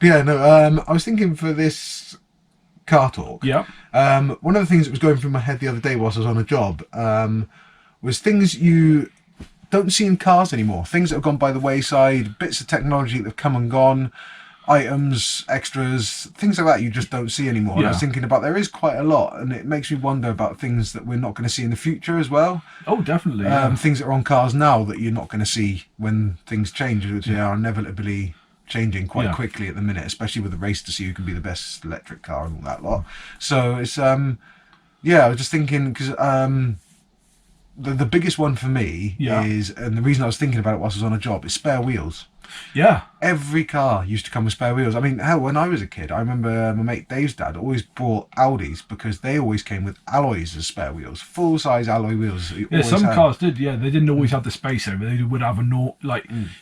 Yeah, no, I was thinking for this car talk, Yeah. one of the things that was going through my head the other day whilst I was on a job, was things you don't see in cars anymore. Things that have gone by the wayside, bits of technology that have come and gone, items, extras, things like that you just don't see anymore. And I was Yeah. thinking about there is quite a lot, and it makes me wonder about things that we're not going to see in the future as well. Oh, definitely. Yeah. Things that are on cars now that you're not going to see when things change, which are inevitably changing quite Yeah. quickly at the minute, especially with the race to see who can be the best electric car and all that lot. So it's yeah, I was just thinking because the biggest one for me Yeah. is, and the reason I was thinking about it whilst I was on a job, is spare wheels. Yeah. Every car used to come with spare wheels. I mean, hell, when I was a kid, I remember my mate Dave's dad always brought Audis because they always came with alloys as spare wheels, full-size alloy wheels. That you Yeah, always some had. cars did. Yeah, they didn't always have the space over. They would have a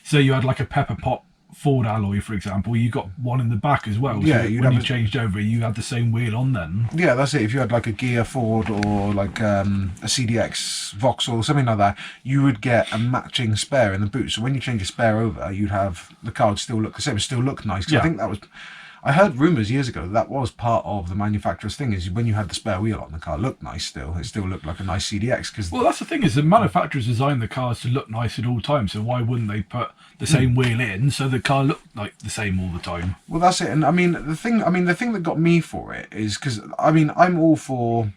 say you had like a pepper pot Ford alloy, for example. You got one in the back as well. Yeah, so you'd when have you changed over, you had the same wheel on then. Yeah, that's it. If you had like a Gear Ford or like a CDX Vauxhall, something like that, you would get a matching spare in the boot. So when you change your spare over, you'd have the car would still look the same, it still look nice. 'Cause Yeah. I think that was, I heard rumours years ago that was part of the manufacturer's thing. Is when you had the spare wheel on, the car looked nice. Still, it still looked like a nice CDX. Because Well, that's the thing is the manufacturers design the cars to look nice at all times. So why wouldn't they put the same wheel in so the car looked like the same all the time? well, that's it. And I mean, the thing that got me for it is because I mean, I'm all for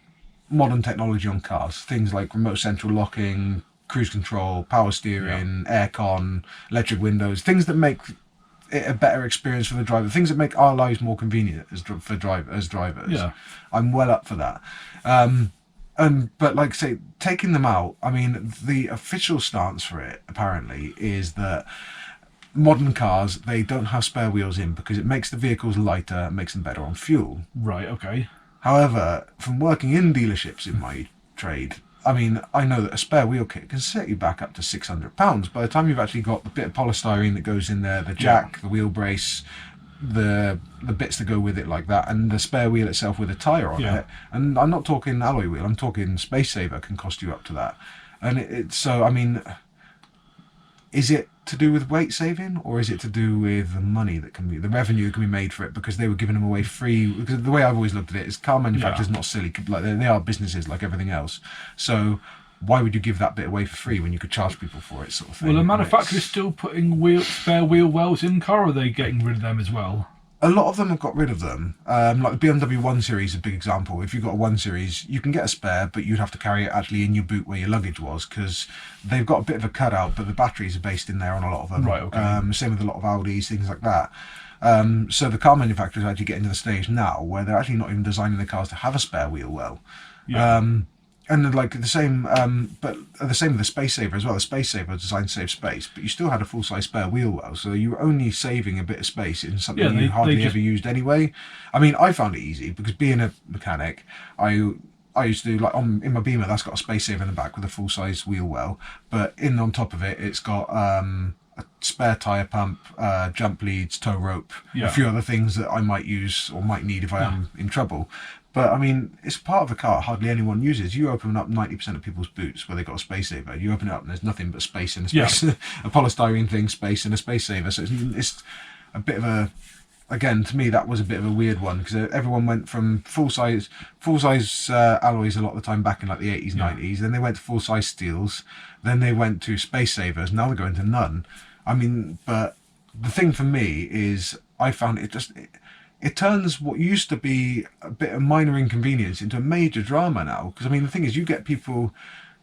modern technology on cars. Things like remote central locking, cruise control, power steering, aircon, electric windows. Things that make it a better experience for the driver. Things that make our lives more convenient as drivers. Yeah. I'm well up for that. But like I say, taking them out. I mean, the official stance for it apparently is that modern cars, they don't have spare wheels in because it makes the vehicles lighter, makes them better on fuel. Right. Okay. However, from working in dealerships in my trade, I mean, I know that a spare wheel kit can set you back up to £600. By the time you've actually got the bit of polystyrene that goes in there, the jack, the wheel brace, the bits that go with it like that, and the spare wheel itself with a tyre on it. And I'm not talking alloy wheel, I'm talking Space Saver can cost you up to that. And it's so, I mean, is it to do with weight saving, or is it to do with the money that can be, the revenue that can be made for it because they were giving them away free? Because the way I've always looked at it is car manufacturers not silly, like they are businesses like everything else. So why would you give that bit away for free when you could charge people for it, sort of thing? Well, the manufacturer's still putting spare wheel wells in car, or are they getting rid of them as well? A lot of them have got rid of them. Like the BMW 1 Series is a big example. If you've got a 1 Series, you can get a spare, but you'd have to carry it actually in your boot where your luggage was, because they've got a bit of a cutout, but the batteries are based in there on a lot of them. Right, okay. Same with a lot of Audis, things like that. So the car manufacturers are actually getting to the stage now where they're actually not even designing the cars to have a spare wheel well. Yeah. And like the same, but the same with the Space Saver as well. The Space Saver was designed to save space, but you still had a full-size spare wheel well, so you were only saving a bit of space in something you hardly ever used anyway. I mean, I found it easy because being a mechanic, I used to do like in my Beamer that's got a Space Saver in the back with a full-size wheel well, but on top of it, it's got a spare tyre pump, jump leads, tow rope, a few other things that I might use or might need if I am in trouble. But I mean, it's part of a car hardly anyone uses. You open up 90% of people's boots where they've got a Space Saver. You open it up and there's nothing but space and a space, a polystyrene thing, space and a Space Saver. So it's a bit of a, again, to me that was a bit of a weird one because everyone went from full size alloys a lot of the time back in like the 80s, 90s. Then they went to full size steels. Then they went to Space Savers. Now they're going to none. I mean, but the thing for me is I found it turns what used to be a bit of minor inconvenience into a major drama now. Because I mean, the thing is, you get people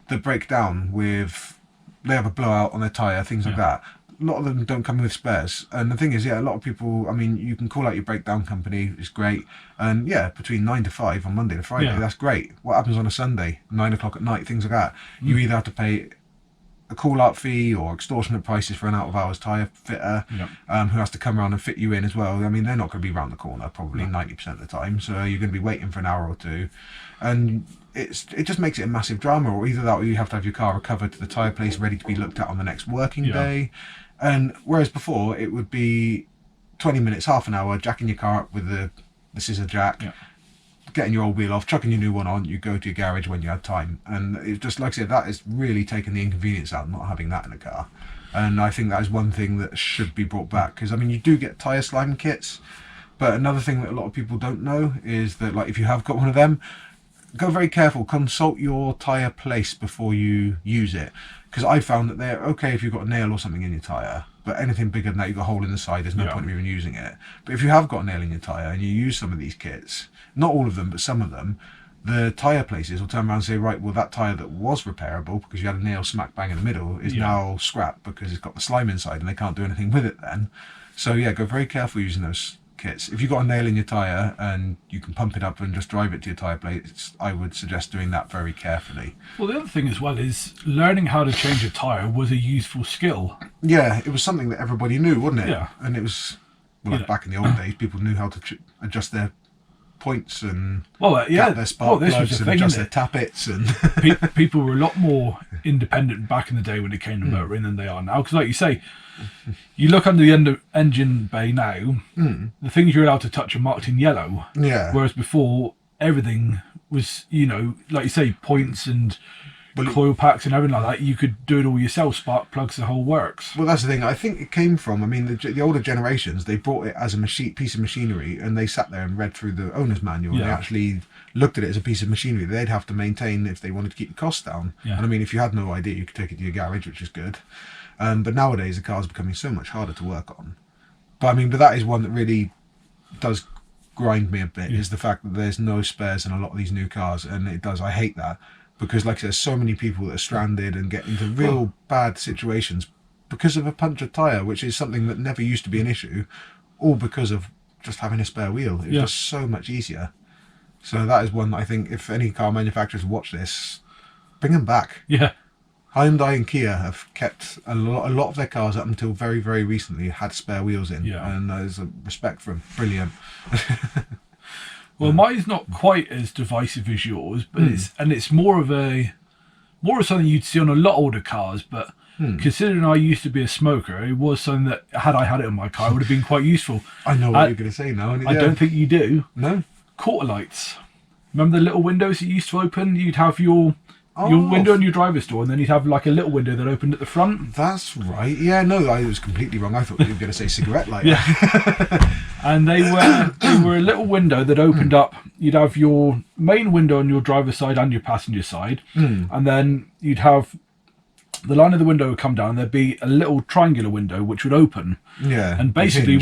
that break down they have a blowout on their tyre, things like that. A lot of them don't come with spares. And the thing is, a lot of people, I mean, you can call out your breakdown company, it's great. And between 9 to 5 on Monday to Friday, that's great. What happens on a Sunday, 9 o'clock at night, things like that? You either have to pay a call-out fee or extortionate prices for an out-of-hours tyre fitter who has to come around and fit you in as well. I mean, they're not going to be around the corner probably 90% of the time, so you're going to be waiting for an hour or two. And it just makes it a massive drama, or either that or you have to have your car recovered to the tyre place ready to be looked at on the next working day. And whereas before it would be 20 minutes, half an hour, jacking your car up with the scissor jack, getting your old wheel off, chucking your new one on, you go to your garage when you had time. And it's just like I said, that is really taking the inconvenience out of not having that in a car. And I think that is one thing that should be brought back, because I mean, you do get tyre slime kits, but another thing that a lot of people don't know is that, like, if you have got one of them, go very careful, consult your tyre place before you use it, because I found that they're okay if you've got a nail or something in your tyre, but anything bigger than that, you've got a hole in the side, there's no point of even using it. But if you have got a nail in your tyre and you use some of these kits, not all of them, but some of them, the tyre places will turn around and say, right, well, that tyre that was repairable because you had a nail smack bang in the middle is now scrap because it's got the slime inside and they can't do anything with it then. So yeah, go very careful using those kits. If you've got a nail in your tyre and you can pump it up and just drive it to your tyre plates, I would suggest doing that very carefully. Well, the other thing as well is learning how to change a tyre was a useful skill. Yeah, it was something that everybody knew, wasn't it? Yeah. And it was, well, like back in the old days, people knew how to adjust their points and get their spark plugs and adjust their tappets. And people were a lot more independent back in the day when it came to motoring than they are now. Because like you say, you look under the engine bay now, the things you're allowed to touch are marked in yellow. Yeah. Whereas before, everything was, like you say, points and coil packs and everything like that. You could do it all yourself, spark plugs, the whole works. Well, that's the thing. I think it came from, I mean, the older generations, they brought it as a piece of machinery, and they sat there and read through the owner's manual, and they actually looked at it as a piece of machinery they'd have to maintain if they wanted to keep the costs down. Yeah. And I mean, if you had no idea, you could take it to your garage, which is good. But nowadays, the car's becoming so much harder to work on. But that is one that really does grind me a bit, is the fact that there's no spares in a lot of these new cars, and it does. I hate that. Because, like I said, there's so many people that are stranded and get into real bad situations because of a punctured tyre, which is something that never used to be an issue, all because of just having a spare wheel. It was just so much easier. So that is one that I think if any car manufacturers watch this, bring them back. Yeah. Hyundai and Kia have kept a lot of their cars up until very, very recently had spare wheels in. Yeah. And there's a respect for them. Brilliant. Well, mine's not quite as divisive as yours, but it's more of something you'd see on a lot older cars. But considering I used to be a smoker, it was something that had I had it in my car, would have been quite useful. I know what you're going to say now. I don't think you do. No. Quarter lights. Remember the little windows that you used to open? You'd have your window on your driver's door, and then you'd have like a little window that opened at the front. That's right. Yeah, no, I was completely wrong. I thought you were going to say cigarette lighter. Yeah. And they were a little window that opened up. You'd have your main window on your driver's side and your passenger side, and then you'd have the line of the window would come down. And there'd be a little triangular window which would open. Yeah. And basically,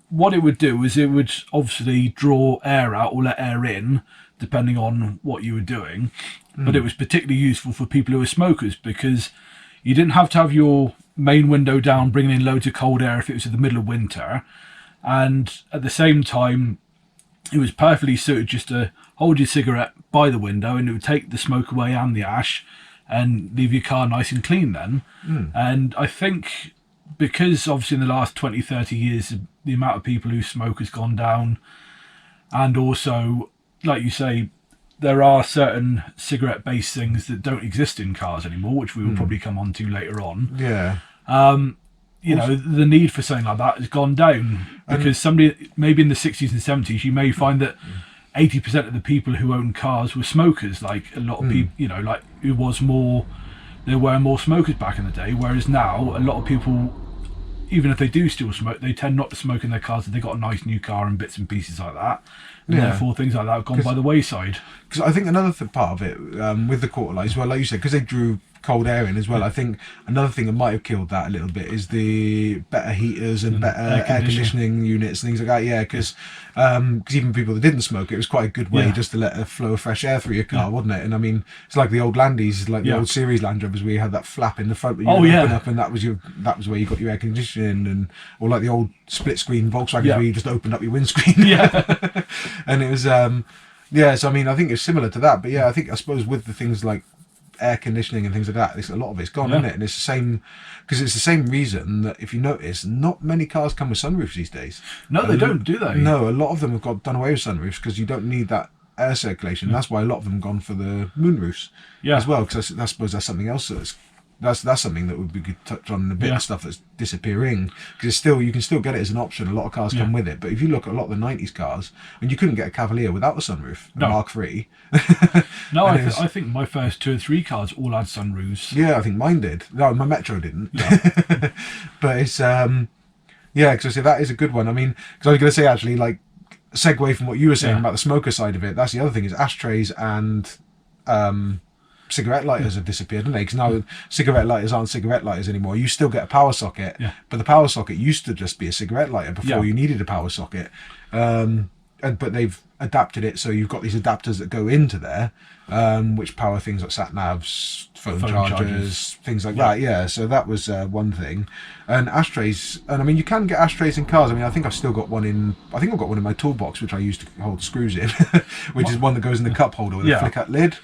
what it would do is it would obviously draw air out or let air in, depending on what you were doing. But it was particularly useful for people who were smokers because you didn't have to have your main window down, bringing in loads of cold air if it was in the middle of winter. And at the same time, it was perfectly suited just to hold your cigarette by the window, and it would take the smoke away and the ash and leave your car nice and clean then. And I think because obviously in the last 20, 30 years, the amount of people who smoke has gone down, and also, like you say, there are certain cigarette-based things that don't exist in cars anymore, which we will probably come on to later on. Yeah. The need for something like that has gone down because somebody, maybe in the 60s and 70s, you may find that 80% of the people who own cars were smokers. Like a lot of people, there were more smokers back in the day, whereas now a lot of people, even if they do still smoke, they tend not to smoke in their cars if they got a nice new car and bits and pieces like that. And therefore things like that have gone by the wayside. Because I think another part of it, with the quarter lights, well, like you said, because they drew cold air in as well, I think another thing that might have killed that a little bit is the better heaters and better air conditioning units and things like that. Yeah, because even people that didn't smoke, it was quite a good way just to let a flow of fresh air through your car, wasn't it? And I mean, it's like the old Landies, like the old series Land Rovers, where you had that flap in the front that you open up, and that was where you got your air conditioning, or like the old split screen Volkswagens where you just opened up your windscreen. And it was so I mean, I think it's similar to that, but I suppose with the things like air conditioning and things like that, a lot of it's gone, isn't it? And it's the same, because it's the same reason that if you notice, not many cars come with sunroofs these days. No, they don't, do they? No, a lot of them have got done away with sunroofs because you don't need that air circulation. That's why a lot of them have gone for the moonroofs as well, because I suppose that's something else that's something that would be good to touch on, a bit of stuff that's disappearing, because you can still get it as an option. A lot of cars come with it, but if you look at a lot of the 90s cars, and you couldn't get a Cavalier without a sunroof, a Mark III. No, I think my first 2 or 3 cars all had sunroofs. Yeah, I think mine did. No, my Metro didn't. No. But it's yeah, because I say that is a good one. I mean, because I was going to say actually, like, segue from what you were saying about the smoker side of it. That's the other thing is ashtrays and cigarette lighters have disappeared, haven't they? Because now cigarette lighters aren't cigarette lighters anymore. You still get a power socket, but the power socket used to just be a cigarette lighter before you needed a power socket. But they've adapted it so you've got these adapters that go into there, which power things like sat navs, phone chargers, things like that. Yeah, so that was one thing. And ashtrays, and I mean, you can get ashtrays in cars. I mean, I think I've still got one in. I think I've got one in my toolbox, which I use to hold screws in, which is one that goes in the cup holder with a flick-up lid.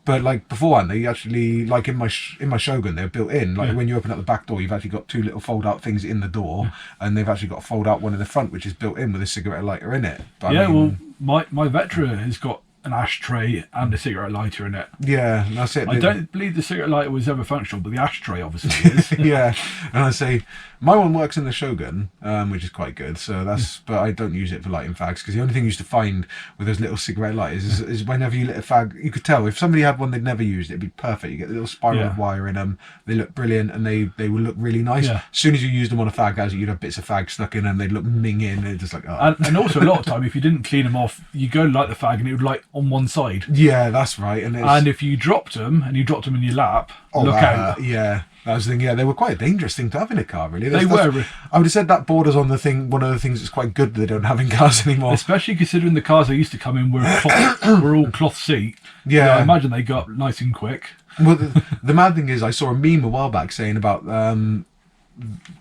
But like beforehand, they actually, like in my Shogun, they're built in. Like when you open up the back door, you've actually got 2 little fold-out things in the door, and they've actually got a fold-out one in the front, which is built in with a cigarette lighter in it. But I mean, well, my Vectra has got an ashtray and a cigarette lighter in it. Yeah, that's it. I don't believe the cigarette lighter was ever functional, but the ashtray obviously is. Yeah, and I say my one works in the Shogun, which is quite good. So that's, but I don't use it for lighting fags because the only thing you used to find with those little cigarette lighters is whenever you lit a fag, you could tell if somebody had one they'd never used, it'd be perfect. You get the little spiral of wire in them. They look brilliant and they will look really nice. Yeah. As soon as you used them on a fag, as you'd have bits of fag stuck in them, they'd look minging. And just like and also a lot of time, if you didn't clean them off, you go light the fag and it would light on one side. Yeah, that's right. And if you dropped them in your lap, look out. Yeah. That was the thing, they were quite a dangerous thing to have in a car, really. They were. I would have said that borders on the thing. One of the things that's quite good that they don't have in cars anymore. Especially considering the cars I used to come in were all cloth seat. Yeah. I imagine they got up nice and quick. Well, the mad thing is, I saw a meme a while back saying about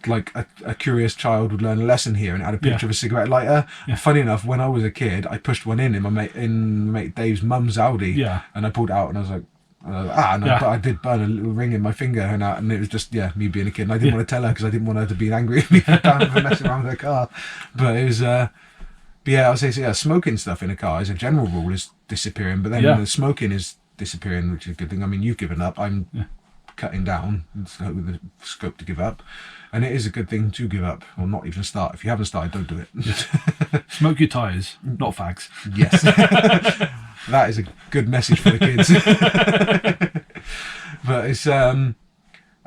like a curious child would learn a lesson here, and it had a picture of a cigarette lighter. Funny enough, when I was a kid, I pushed one in my mate Dave's mum's Audi, and I pulled it out, and I was like. But I did burn a little ring in my finger, and it was just me being a kid. And I didn't want to tell her because I didn't want her to be angry at me for messing around with her car. But it was, I would say smoking stuff in a car as a general rule is disappearing. But then the smoking is disappearing, which is a good thing. I mean, you've given up. I'm cutting down with the scope to give up, and it is a good thing to give up or not even start. If you haven't started, don't do it. Smoke your tyres, not fags. Yes. That is a good message for the kids. But it's I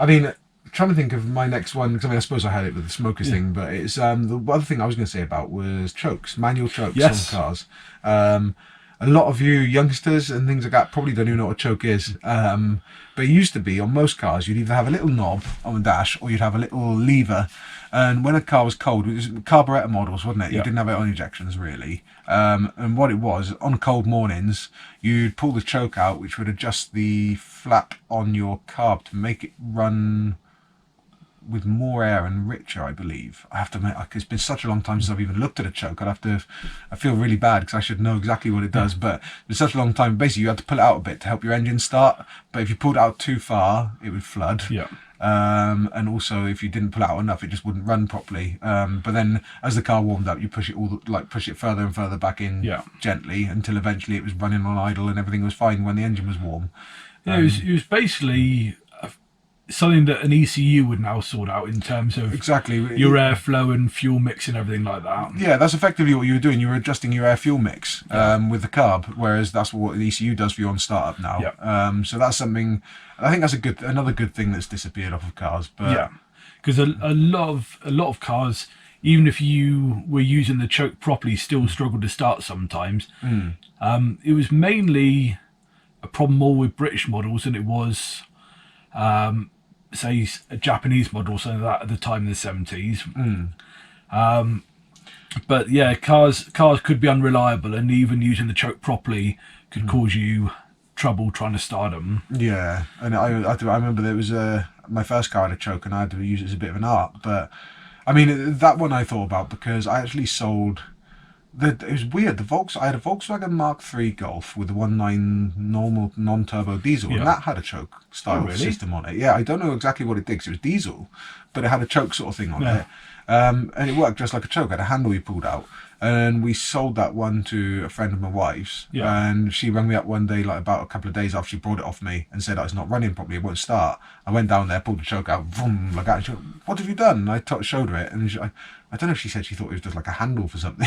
mean, trying to think of my next one, because I mean, I suppose I had it with the smokers thing, but it's the other thing I was going to say about was chokes, manual chokes on cars. A lot of you youngsters and things like that probably don't even know what a choke is. But it used to be on most cars, you'd either have a little knob on the dash or you'd have a little lever. And when a car was cold, it was carburetor models, wasn't it? You didn't have it on injections, really. And what it was, on cold mornings, you'd pull the choke out, which would adjust the flap on your carb to make it run with more air and richer, I believe. I have to admit, it's been such a long time since I've even looked at a choke. I feel really bad because I should know exactly what it does, but it's such a long time. Basically, you had to pull it out a bit to help your engine start, but if you pulled it out too far, it would flood. And also, if you didn't pull it out enough, it just wouldn't run properly. But then, as the car warmed up, you push it further and further back in gently until eventually it was running on idle and everything was fine when the engine was warm. It was basically something that an ECU would now sort out in terms of your airflow and fuel mix and everything like that. Yeah, that's effectively what you were doing. You were adjusting your air fuel mix with the carb, whereas that's what the ECU does for you on startup now. So that's something. I think that's another good thing that's disappeared off of cars. But because a lot of cars, even if you were using the choke properly, still struggle to start sometimes. It was mainly a problem more with British models than it was. Say a Japanese model, something like that at the time in the 70s. But yeah, cars could be unreliable, and even using the choke properly could cause you trouble trying to start them. Yeah, and I remember there was my first car had a choke, and I had to use it as a bit of an art. But I mean, that one I thought about because I actually sold. It was weird. I had a Volkswagen Mark III Golf with a 1.9 normal non-turbo diesel, and that had a choke style system on it. Yeah, I don't know exactly what it did 'cause it was diesel, but it had a choke sort of thing on it, and it worked just like a choke. It had a handle you pulled out, and we sold that one to a friend of my wife's, and she rang me up one day, like about a couple of days after she brought it off me, and said, it's not running properly, it won't start. I went down there, pulled the choke out, vroom, like that, and she went, what have you done? And I showed her it, and I don't know if she said she thought it was just like a handle for something.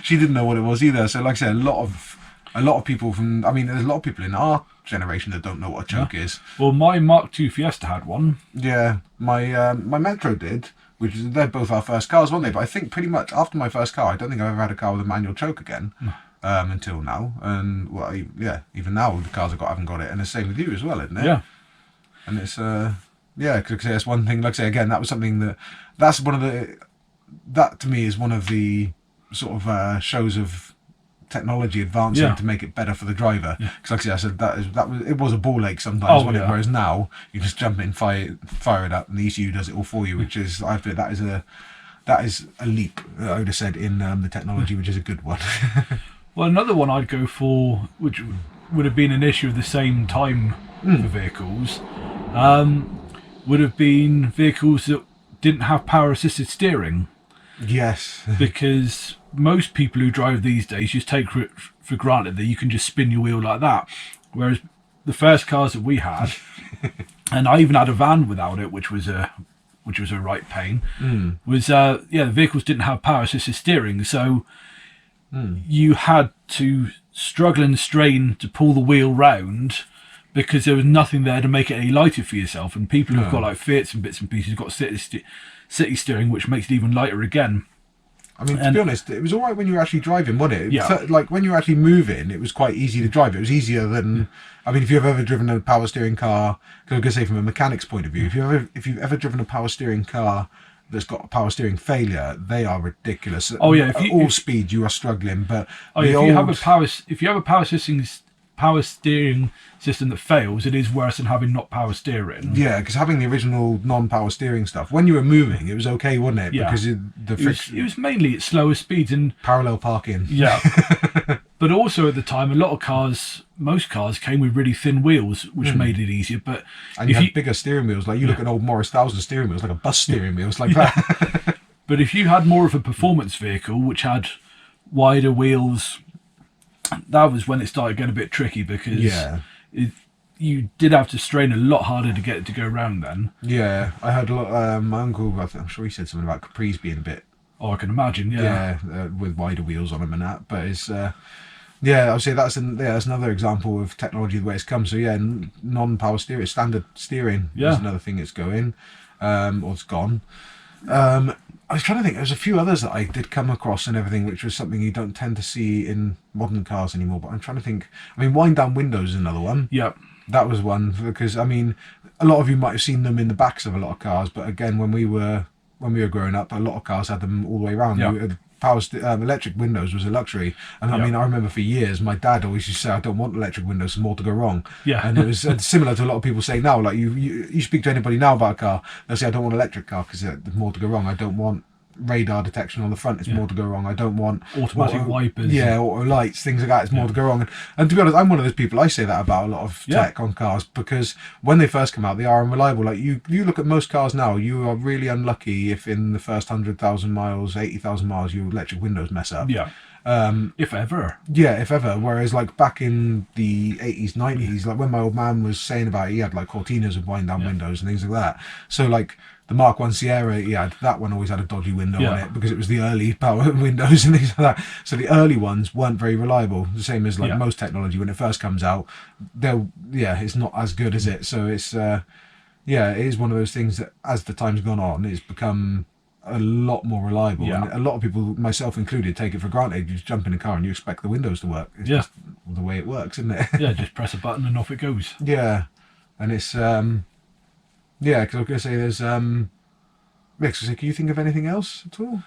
She didn't know what it was either. So like I said, a a lot of people there's a lot of people in our generation that don't know what a choke is. Well, my Mark II Fiesta had one. Yeah, my Metro did, they're both our first cars, weren't they? But I think pretty much after my first car, I don't think I've ever had a car with a manual choke again. Until now. And well, even now the cars I've got haven't got it, and the same with you as well, isn't it? Yeah. And it's because that's one thing. Like I say again, that was something that to me is one of the sort of shows of technology advancing to make it better for the driver. Because like I said, it was a ball ache sometimes, whereas now you just jump in, fire it up, and the ECU does it all for you, which is that is a leap, I would have said, in the technology, which is a good one. Well, another one I'd go for, which would have been an issue of the same time for vehicles, would have been vehicles that didn't have power-assisted steering. Yes. Because most people who drive these days just take for granted that you can just spin your wheel like that. Whereas the first cars that we had, and I even had a van without it, which was a right pain, was the vehicles didn't have power-assisted steering, so you had to struggle and strain to pull the wheel round because there was nothing there to make it any lighter for yourself. And people who've got like Fiats and bits and pieces got city steering, which makes it even lighter again. I mean, to be honest, it was all right when you were actually driving, wasn't it? Yeah. Like when you were actually moving, it was quite easy to drive. It was easier than, I mean, if you've ever driven a power steering car, because I'm going to say from a mechanic's point of view, if you've ever driven a power steering car that's got a power steering failure, they are ridiculous. Oh yeah, at all speed you are struggling. But if you have a power steering system that fails, it is worse than having not power steering. Yeah, because having the original non-power steering stuff, when you were moving, it was okay, wasn't it? Yeah. Because it was mainly at slower speeds and parallel parking. Yeah. But also at the time, most cars came with really thin wheels, which made it easier. And you had bigger steering wheels. Like you look at old Morris 1000 steering wheels, like a bus steering wheels, like that. But if you had more of a performance vehicle, which had wider wheels, that was when it started getting a bit tricky because you did have to strain a lot harder to get it to go round then. Yeah, I heard a lot. My uncle, I'm sure he said something about Capris being a bit. Oh, I can imagine. Yeah, with wider wheels on them and that. But it's I would say that's another example of technology the way it's come. So non-power steering, standard steering is another thing that's going, or it's gone. I was trying to think. There's a few others that I did come across and everything, which was something you don't tend to see in modern cars anymore. But I'm trying to think. I mean, wind down windows is another one. Yeah, that was one because I mean, a lot of you might have seen them in the backs of a lot of cars. But again, when we were growing up, a lot of cars had them all the way around. Yeah. Electric windows was a luxury, and I mean, I remember for years my dad always used to say, "I don't want electric windows, there's more to go wrong." Yeah, and it was similar to a lot of people say now. Like you speak to anybody now about a car, they'll say, "I don't want an electric car because there's more to go wrong. I don't want radar detection on the front, it's more to go wrong. I don't want automatic wipers, auto lights, things like that, it's more to go wrong." And to be honest, I'm one of those people, I say that about a lot of tech on cars, because when they first come out, they are unreliable. Like you look at most cars now, you are really unlucky if in the first 100,000 miles, 80,000 miles, your electric windows mess up. If ever. Yeah, if ever. Whereas like back in the 80s, 90s, like when my old man was saying about it, he had like Cortinas with wind down windows and things like that. So like the Mark I Sierra, that one always had a dodgy window on it because it was the early power windows and things like that. So the early ones weren't very reliable. The same as like most technology, when it first comes out, it's not as good as it. So it's it is one of those things that as the time's gone on, it's become a lot more reliable. And a lot of people, myself included, take it for granted. You just jump in a car and you expect the windows to work. It's just the way it works, isn't it? Just press a button and off it goes. And it's because I was going to say there's can you think of anything else at all?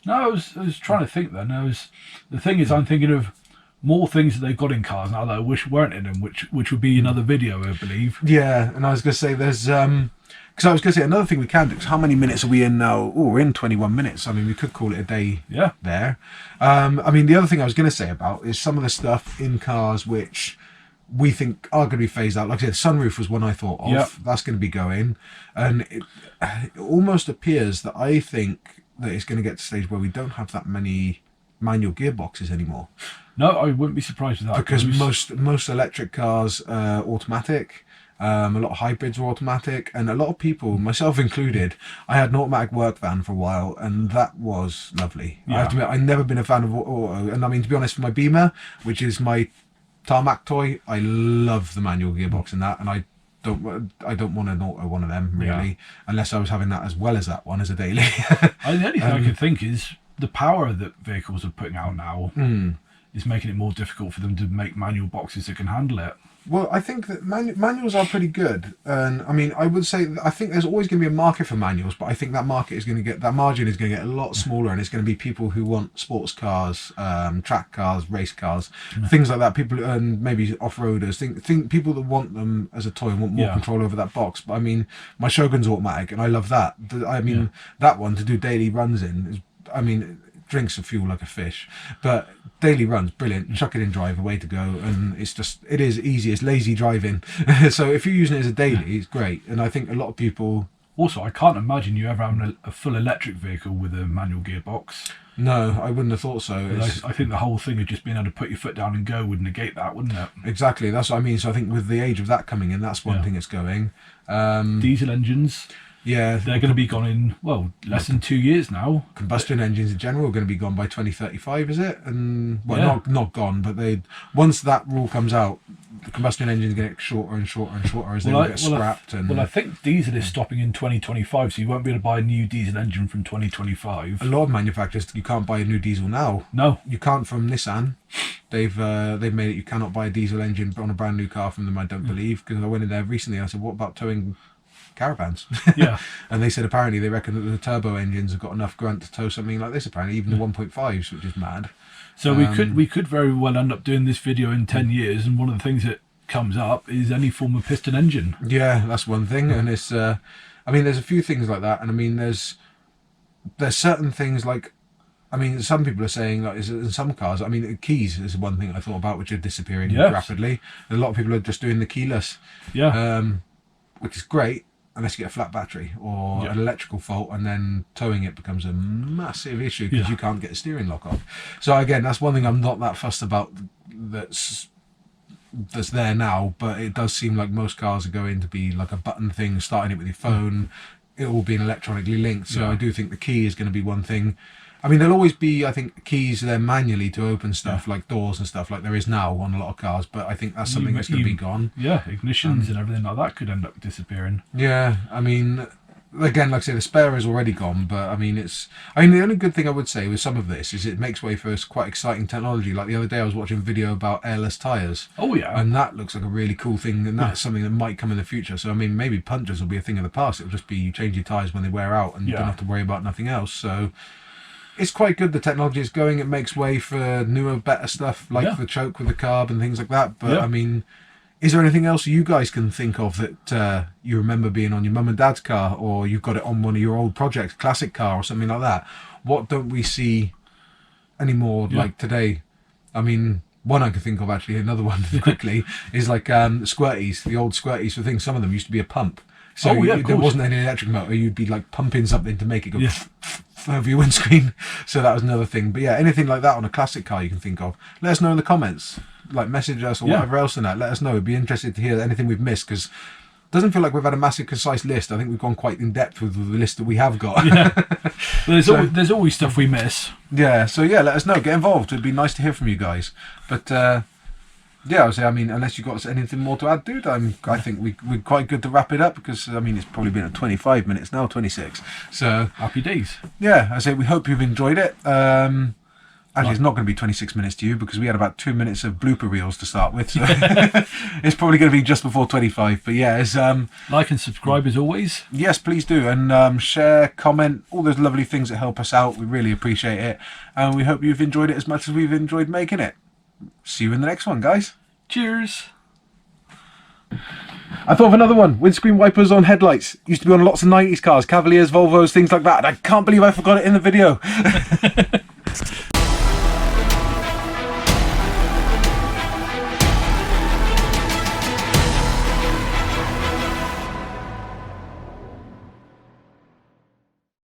No, I was trying to think then. The thing is, I'm thinking of more things that they've got in cars now that I wish weren't in them, which would be another video, I believe. Yeah, and I was going to say there's because I was going to say another thing we can do. Cause how many minutes are we in now? Oh, we're in 21 minutes. I mean, we could call it a day. There. I mean, the other thing I was going to say about is some of the stuff in cars which we think are going to be phased out. Like I said, sunroof was one I thought of. That's going to be going, and it almost appears that I think that it's going to get to a stage where we don't have that many manual gearboxes anymore. No, I wouldn't be surprised with that because most electric cars are automatic. A lot of hybrids are automatic, and a lot of people, myself included, I had an automatic work van for a while, and that was lovely. I have to admit, I've never been a fan of auto, and I mean, to be honest, for my Beamer, which is my tarmac toy, I love the manual gearbox in that, and I don't want an auto one of them really, unless I was having that as well as that one as a daily. The only thing I can think is the power that vehicles are putting out now is making it more difficult for them to make manual boxes that can handle it. Well, I think that manuals are pretty good, and I mean, I would say I think there's always going to be a market for manuals, but I think that market is going to get, that margin is going to get a lot smaller, and it's going to be people who want sports cars, track cars, race cars, things like that. People, and maybe off-roaders, think people that want them as a toy and want more control over that box. But I mean, my Shogun's automatic, and I love that. I mean, that one to do daily runs in is, I mean, drinks the fuel like a fish, but daily runs, brilliant. Chuck it in drive, away to go, and it is easy. It's lazy driving. So if you're using it as a daily, it's great. And I think a lot of people. Also, I can't imagine you ever having a full electric vehicle with a manual gearbox. No, I wouldn't have thought so. I think the whole thing of just being able to put your foot down and go would negate that, wouldn't it? Exactly, that's what I mean. So I think with the age of that coming in, that's one thing it's going. Diesel engines. Yeah, they're going to be gone in, well, less than 2 years now. Combustion engines in general are going to be gone by 2035, is it? And well, not gone, but once that rule comes out, the combustion engines get shorter and shorter and shorter as they get scrapped. Well, I think diesel is stopping in 2025, so you won't be able to buy a new diesel engine from 2025. A lot of manufacturers, you can't buy a new diesel now. No, you can't from Nissan. They've made it. You cannot buy a diesel engine on a brand new car from them. I don't believe, because I went in there recently. I said, "What about towing caravans?" Yeah. And they said apparently they reckon that the turbo engines have got enough grunt to tow something like this, apparently even the 1.5s, which is mad. So we could very well end up doing this video in 10 years, and one of the things that comes up is any form of piston engine. Yeah, that's one thing. And it's I mean, there's a few things like that, and I mean, there's certain things like, I mean, some people are saying, like, in some cars, I mean, keys is one thing I thought about, which are disappearing rapidly. A lot of people are just doing the keyless, which is great, unless you get a flat battery or an electrical fault, and then towing it becomes a massive issue because you can't get the steering lock off. So again, that's one thing I'm not that fussed about that's there now, but it does seem like most cars are going to be like a button thing, starting it with your phone, it all being electronically linked. So I do think the key is going to be one thing. I mean, there'll always be, I think, keys there manually to open stuff like doors and stuff like there is now on a lot of cars, but I think that's something that's going to be gone. Yeah, ignitions and everything like that could end up disappearing. Yeah, I mean, again, like I say, the spare is already gone, but I mean, the only good thing I would say with some of this is it makes way for quite exciting technology. Like the other day I was watching a video about airless tyres. Oh yeah. And that looks like a really cool thing, and that's something that might come in the future. So I mean, maybe punctures will be a thing of the past. It'll just be you change your tyres when they wear out and you don't have to worry about nothing else. So it's quite good, the technology is going. It makes way for newer, better stuff, like the choke with the carb and things like that. But I mean, is there anything else you guys can think of that you remember being on your mum and dad's car, or you've got it on one of your old projects, classic car or something like that? What don't we see anymore like today? I mean, one I can think of, actually, another one quickly, is like squirties, the old squirties for things. Some of them used to be a pump. So there wasn't any electric motor. You'd be like pumping something to make it go over your windscreen. So that was another thing. But yeah, anything like that on a classic car you can think of, let us know in the comments. Like, message us or whatever else in that. Let us know. We'd be interested to hear anything we've missed, because it doesn't feel like we've had a massive concise list. I think we've gone quite in depth with the list that we have got. Well, there's always stuff we miss. Yeah, so yeah, let us know. Get involved. It'd be nice to hear from you guys. But yeah, I mean, unless you've got anything more to add, dude, I think we're quite good to wrap it up, because, I mean, it's probably been at 25 minutes now, 26. So happy days. Yeah, I say we hope you've enjoyed it. Actually, it's not going to be 26 minutes to you, because we had about 2 minutes of blooper reels to start with. So it's probably going to be just before 25. But yeah, it's like and subscribe as always. Yes, please do, and share, comment, all those lovely things that help us out. We really appreciate it, and we hope you've enjoyed it as much as we've enjoyed making it. See you in the next one, guys. Cheers. I thought of another one. Windscreen wipers on headlights. Used to be on lots of 90s cars, Cavaliers, Volvos, things like that. And I can't believe I forgot it in the video.